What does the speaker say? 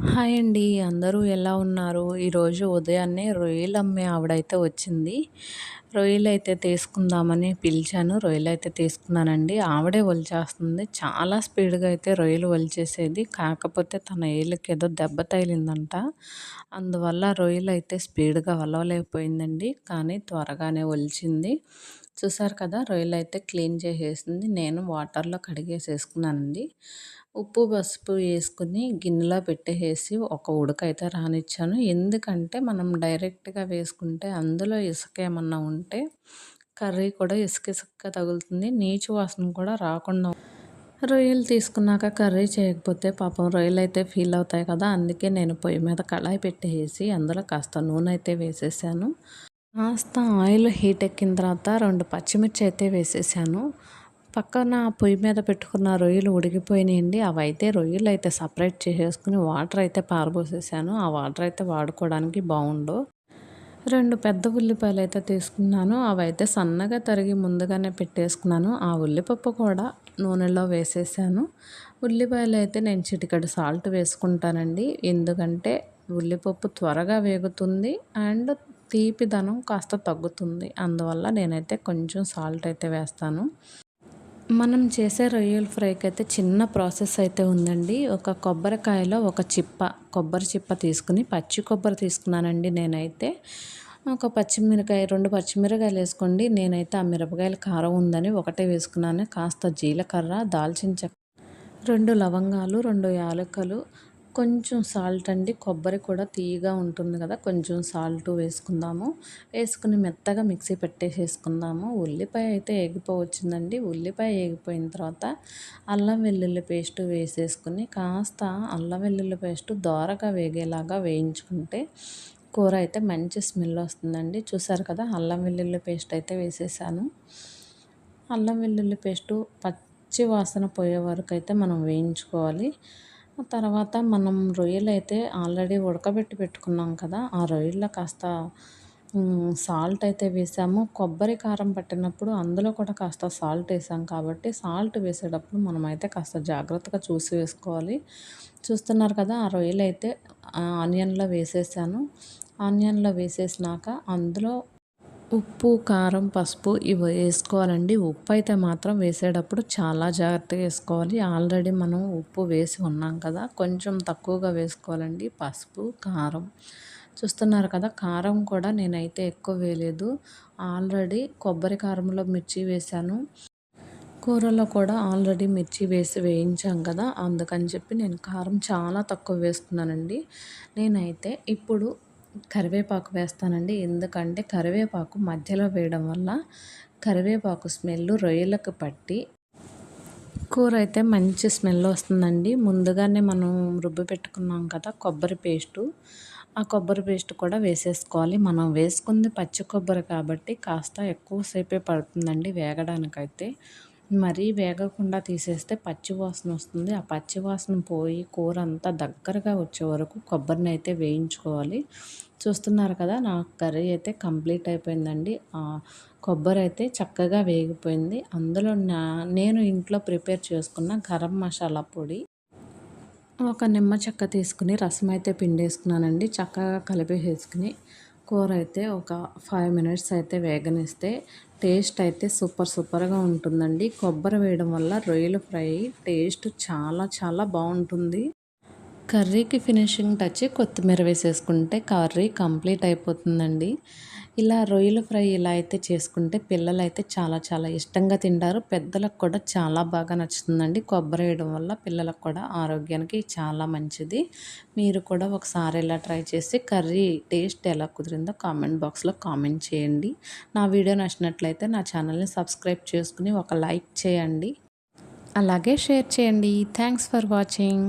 Hi అండి. అందరూ ఎలా ఉన్నారు? ఈరోజు ఉదయాన్నే రొయ్యలమ్మే ఆవిడైతే వచ్చింది. రొయ్యలైతే తీసుకుందామని పిలిచాను. రొయ్యలైతే తీసుకున్నానండి. ఆవిడే ఒలిచేస్తుంది. చాలా స్పీడ్‌గా అయితే రొయ్యలు ఒలిచేసేది. కాకపోతే తన ఏళ్ళకేదో దెబ్బ తగిలిందంట. అందువల్ల రొయ్యలైతే స్పీడ్‌గా ఒలవలేకపోయిందండి. కానీ త్వరగానే ఒలిచింది. చూసారు కదా! రొయ్యలైతే క్లీన్ చేసేసింది. నేను వాటర్‌లో కడిగేసేసుకున్నానండి. ఉప్పు, పసుపు ఏసుకొని గిన్నెలో పెట్టేసేసి ఒక ఉడకైతే రానిచ్చాను. ఎందుకంటే మనం డైరెక్ట్‌గా వేసుకుంటే అందులో ఇసుక ఏమన్నా ఉంటే కర్రీ కూడా ఇసుక ఇసుకగా తగులుతుంది. నీచు వాసన కూడా రాకుండా రొయ్యలు తీసుకున్నాక కర్రీ చేయకపోతే పాపం రొయ్యలైతే ఫీల్ అవుతాయి కదా! అందుకే నేను పొయ్యి మీద కళాయి పెట్టేసి అందులో కాస్త నూనె అయితే వేసేసాను. కాస్త ఆయిల్ హీట్ ఎక్కిన తర్వాత 2 పచ్చిమిర్చి అయితే వేసేసాను. పక్కన పొయ్యి మీద పెట్టుకున్న రొయ్యలు ఉడికిపోయినాయండి. అవైతే రొయ్యలు అయితే సపరేట్ చేసేసుకుని వాటర్ అయితే పారబోసేసాను. ఆ వాటర్ అయితే వాడుకోవడానికి బాగుండవు. 2 పెద్ద ఉల్లిపాయలు అయితే తీసుకున్నాను. అవైతే సన్నగా తరిగి ముందుగానే పెట్టేసుకున్నాను. ఆ ఉల్లిపప్పు కూడా నూనెలో వేసేసాను. ఉల్లిపాయలు అయితే నేను చిటికెడు సాల్ట్ వేసుకుంటానండి. ఎందుకంటే ఉల్లిపప్పు త్వరగా వేగుతుంది అండ్ తీపిదనం కాస్త తగ్గుతుంది. అందువల్ల నేనైతే కొంచెం సాల్ట్ అయితే వేస్తాను. మనం చేసే రొయ్యల ఫ్రైకి అయితే చిన్న ప్రాసెస్ అయితే ఉందండి. ఒక కొబ్బరికాయలో ఒక కొబ్బరి చిప్ప తీసుకుని పచ్చి కొబ్బరి తీసుకున్నానండి నేనైతే. ఒక పచ్చిమిరకాయ 2 పచ్చిమిరకాయలు వేసుకోండి. నేనైతే ఆ మిరపకాయల కారం ఉందని ఒకటే వేసుకున్నాను. కాస్త జీలకర్ర, దాల్చిన చెక్క, 2 లవంగాలు, 2 యాలకులు, కొంచెం సాల్ట్ అండి. కొబ్బరి కూడా తియ్యగా ఉంటుంది కదా! కొంచెం సాల్ట్ వేసుకుందాము. వేసుకుని మెత్తగా మిక్సీ పెట్టేసేసుకుందాము. ఉల్లిపాయ అయితే ఏగిపోవచ్చిందండి. ఉల్లిపాయ ఏగిపోయిన తర్వాత అల్లం వెల్లుల్లి పేస్ట్ వేసేసుకుని కాస్త అల్లం వెల్లుల్లి పేస్ట్ దోరగా వేగేలాగా వేయించుకుంటే కూర అయితే మంచి స్మెల్ వస్తుందండి. చూసారు కదా! అల్లం వెల్లుల్లి పేస్ట్ అయితే వేసేసాను. అల్లం వెల్లుల్లి పేస్టు పచ్చి వాసన పోయే వరకు అయితే మనం వేయించుకోవాలి. తర్వాత మనం రొయ్యలైతే ఆల్రెడీ ఉడకబెట్టి పెట్టుకున్నాం కదా! ఆ రొయ్యల్లో కాస్త సాల్ట్ అయితే వేసాము. కొబ్బరి కారం పట్టినప్పుడు అందులో కూడా కాస్త సాల్ట్ వేసాం కాబట్టి సాల్ట్ వేసేటప్పుడు మనమైతే కాస్త జాగ్రత్తగా చూసి వేసుకోవాలి. చూస్తున్నారు కదా! ఆ రొయ్యలైతే ఆనియన్‌లో వేసేసాను. ఆనియన్‌లో వేసేసినాక అందులో ఉప్పు, కారం, పసుపు ఇవి వేసుకోవాలండి. ఉప్పు అయితే మాత్రం వేసేటప్పుడు చాలా జాగ్రత్తగా వేసుకోవాలి. ఆల్రెడీ మనం ఉప్పు వేసి ఉన్నాం కదా! కొంచెం తక్కువగా వేసుకోవాలండి. పసుపు, కారం చూస్తున్నారు కదా! కారం కూడా నేనైతే ఎక్కువ వేయలేదు. ఆల్రెడీ కొబ్బరి కారంలో మిర్చి వేశాను. కూరలో కూడా ఆల్రెడీ మిర్చి వేసి వేయించాం కదా! అందుకని చెప్పి నేను కారం చాలా తక్కువ వేసుకున్నానండి. నేనైతే ఇప్పుడు కరివేపాకు వేస్తానండి. ఎందుకంటే కరివేపాకు మధ్యలో వేయడం వల్ల కరివేపాకు స్మెల్ రొయ్యలకు పట్టి కూర అయితే మంచి స్మెల్ వస్తుందండి. ముందుగానే మనం రుబ్బి పెట్టుకున్నాం కదా కొబ్బరి పేస్టు, ఆ కొబ్బరి పేస్ట్ కూడా వేసేసుకోవాలి. మనం వేసుకుంది పచ్చి కొబ్బరి కాబట్టి కాస్త ఎక్కువ సేపే పడుతుందండి వేగడానికైతే. మరీ వేగకుండా తీసేస్తే పచ్చి వాసన వస్తుంది. ఆ పచ్చి వాసన పోయి కూర అంతా దగ్గరగా వచ్చే వరకు కొబ్బరిని అయితే వేయించుకోవాలి. చూస్తున్నారు కదా! నా కర్రీ అయితే కంప్లీట్ అయిపోయిందండి. కొబ్బరి అయితే చక్కగా వేగిపోయింది. అందులో నేను ఇంట్లో ప్రిపేర్ చేసుకున్న గరం మసాలా పొడి, ఒక నిమ్మ చెక్క తీసుకుని రసం అయితే పిండేసుకున్నానండి. చక్కగా కలిపేసేసుకుని కూర అయితే ఒక 5 మినిట్స్ అయితే వేగనిస్తే టేస్ట్ అయితే సూపర్‌గా ఉంటుందండి. కొబ్బరి వేయడం వల్ల రొయ్యల ఫ్రై టేస్ట్ చాలా చాలా బావుంటుంది. కర్రీకి ఫినిషింగ్ టచ్ కొత్తిమీర వేసేసుకుంటే కర్రీ కంప్లీట్ అయిపోతుందండి. ఇలా రొయ్యల ఫ్రై ఇలా అయితే చేసుకుంటే పిల్లలైతే చాలా చాలా ఇష్టంగా తింటారు. పెద్దలకు కూడా చాలా బాగా నచ్చుతుందండి. కొబ్బరి వేయడం వల్ల పిల్లలకు కూడా ఆరోగ్యానికి చాలా మంచిది. మీరు కూడా ఒకసారి ఇలా ట్రై చేసి కర్రీ టేస్ట్ ఎలా కుదిరిందో కామెంట్ బాక్స్‌లో కామెంట్ చేయండి. నా వీడియో నచ్చినట్లయితే నా ఛానల్‌ని సబ్స్క్రైబ్ చేసుకుని ఒక లైక్ చేయండి. అలాగే షేర్ చేయండి. Thanks for watching.